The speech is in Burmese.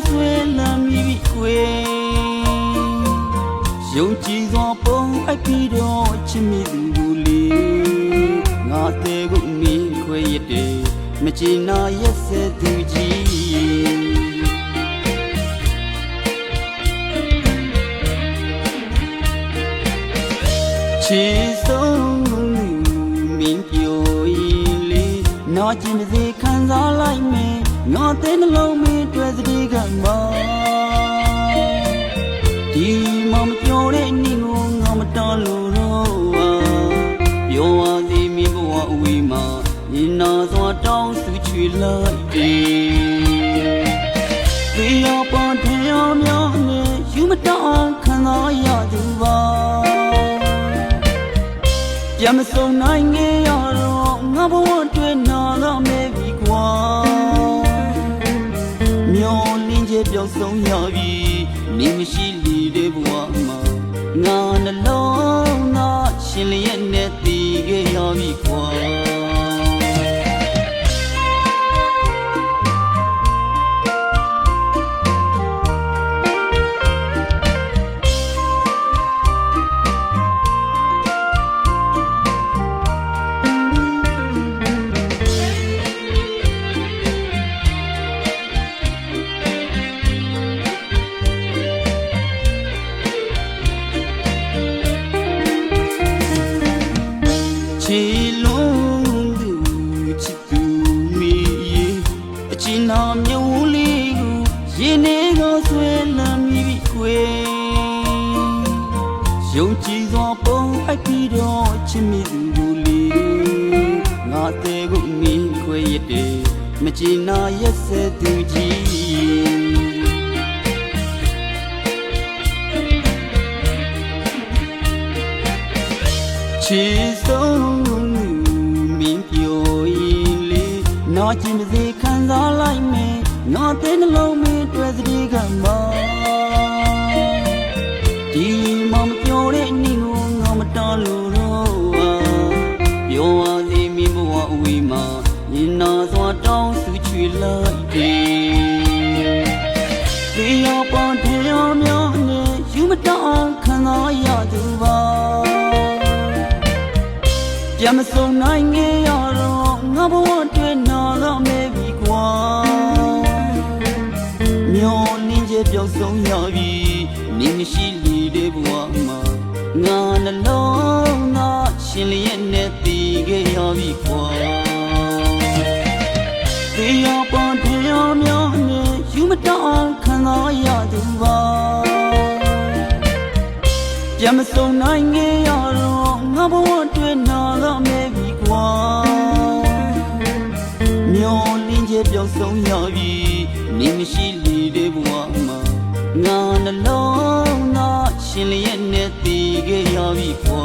ဆွဲလမ်းပြီးခွေယုံကြည်စွာပုံအပ်ပြီးတော့ချစ်မိသူကိုလေငါတဲ့ကိုမင်းခွေရတဲ့မချင်နာရက်စဲသူကြီးချစ်ဆုံးမင်းပြောရင်လေနာကျင်စေခံစားလိုက်မယ်ငါတဲ့နှလုံးမင်းတွေ့စည်းကမှာဒီမမပြောတဲ့နေ့ကိုငါမတော်လို့တော့ပြောရစီမင်းဘဝအဝေးမှာညီနာစွာတောင်းစုချွေလိုက်တယ်ဒီရောက်ပေါ်ထင်အောင်များနဲ့ယူမတောင်းခံစားရသူပါပြန်မစုံနိုင်ငယ်ရတော့ငါဘဝတွေ့နာတော့မဲပြီကွာမျောလင်းချက်ပြောင်းဆုံးရပြီနေမရှိလေတဲ့ဘဝမှာငါနှလုံးသားရှင်လျက်နဲ့တည်ခဲ့ရပြီကွာချီလုံးသူချစ်သူမီအချင်နာမျိုးလေးကိုရင်ထဲကဆွဲလမ်းပြီးခွေယုံကြည်စွာပုံအပ်ပြီးတော့ချစ်မိသူကိုလေငါတဲ့ကိုမင်းခွေရတဲ့မချင်နာရက်စဲသူကြီးချစ်ဆုံးမင်းပြောရင်လေနာကျင်စေခံစားလိုက်မယ်ငါတဲ့နှလုံးမင်းတွေ့စည်းကမှာဒီမမပြောတဲ့နေ့ကိုငါမတော်လို့တော့ပြောရစီမင်းဘဝအဝေးမှာညီနာစွာတောင်းစုချွေလိုက်တယ်ဒီရောက်ပေါ်ထင်အောင်များနဲ့ယူမတောင်းခံစားရသူပါပြန်မစုံနိုင်ငယ်ရတော့ငါဘဝတွေ့နာတော့မဲပြီကွာမျောလင်းချက်ပြောင်းဆုံးရပြီနေမရှိလေတဲ့ဘဝမှာငါနှလုံးသားရှင်လျက်နဲ့တည်ခဲ့ရပြီကွာဒီရောက်ပေါ်ထင်အောင်များနဲ့ယူမတောင်းခံစားရသူပါပြန်မစုံနိုင်ငယ်ရတော့ငါဘဝတွေ့နာတော့မဲပြီကွာမျောလင်းချက်ပြောင်းဆုံးရပြီနေမရှိလေတဲ့ဘဝမှာငါနှလုံးသားရှင်လျက်နဲ့တည်ခဲ့ရပြီကွာ